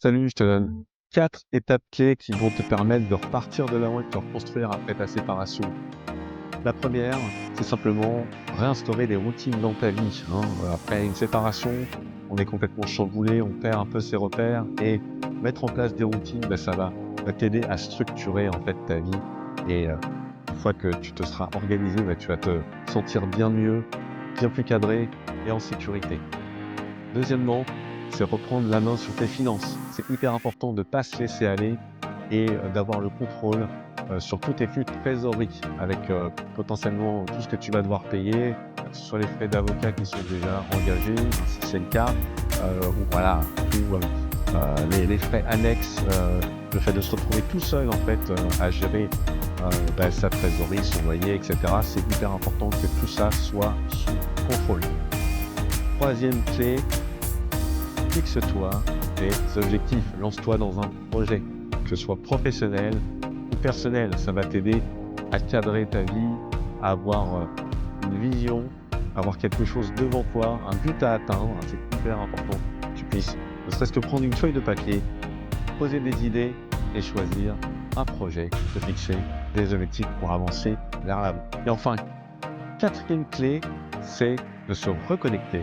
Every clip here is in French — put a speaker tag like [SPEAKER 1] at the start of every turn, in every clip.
[SPEAKER 1] Salut, je te donne 4 étapes clés qui vont te permettre de repartir de l'avant et de te reconstruire après ta séparation. La première, c'est simplement réinstaurer des routines dans ta vie, hein. Après une séparation, on est complètement chamboulé, on perd un peu ses repères et mettre en place des routines, ça va t'aider à structurer en fait ta vie et une fois que tu te seras organisé, tu vas te sentir bien mieux, bien plus cadré et en sécurité. Deuxièmement, c'est reprendre la main sur tes finances. C'est hyper important de ne pas se laisser aller et d'avoir le contrôle sur tous tes flux de trésorerie avec potentiellement tout ce que tu vas devoir payer, que ce soit les frais d'avocat qui sont déjà engagés, si c'est le cas, ou voilà, ou les frais annexes, le fait de se retrouver tout seul en fait à gérer sa trésorerie, son loyer, etc. C'est hyper important que tout ça soit sous contrôle. Troisième clé, fixe-toi des objectifs, lance-toi dans un projet, que ce soit professionnel ou personnel. Ça va t'aider à cadrer ta vie, à avoir une vision, avoir quelque chose devant toi, un but à atteindre. C'est hyper important que tu puisses ne serait-ce que prendre une feuille de papier, poser des idées et choisir un projet, te fixer des objectifs pour avancer vers l'avant. Et enfin, quatrième clé, c'est de se reconnecter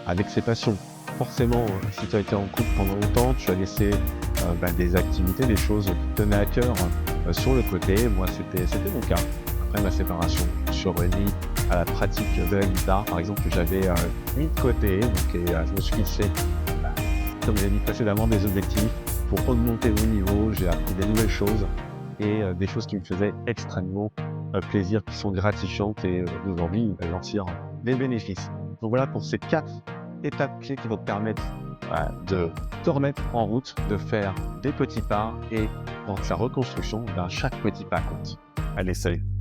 [SPEAKER 1] avec ses passions. Forcément, si tu as été en couple pendant longtemps, tu as laissé des activités, des choses qui te tenaient à cœur sur le côté. Moi, c'était mon cas. Après ma séparation, je me suis remis à la pratique de la guitare, par exemple, que j'avais mis de côté. Donc, je me suis fixé, bah, comme j'ai dit précédemment, des objectifs pour augmenter mon niveau. J'ai appris des nouvelles choses et des choses qui me faisaient extrêmement plaisir, qui sont gratifiantes et aujourd'hui, j'en tire des bénéfices. Donc voilà pour ces 4 étapes clés qui vont te permettre de te remettre en route, de faire des petits pas et dans sa reconstruction, chaque petit pas compte. Allez, salut!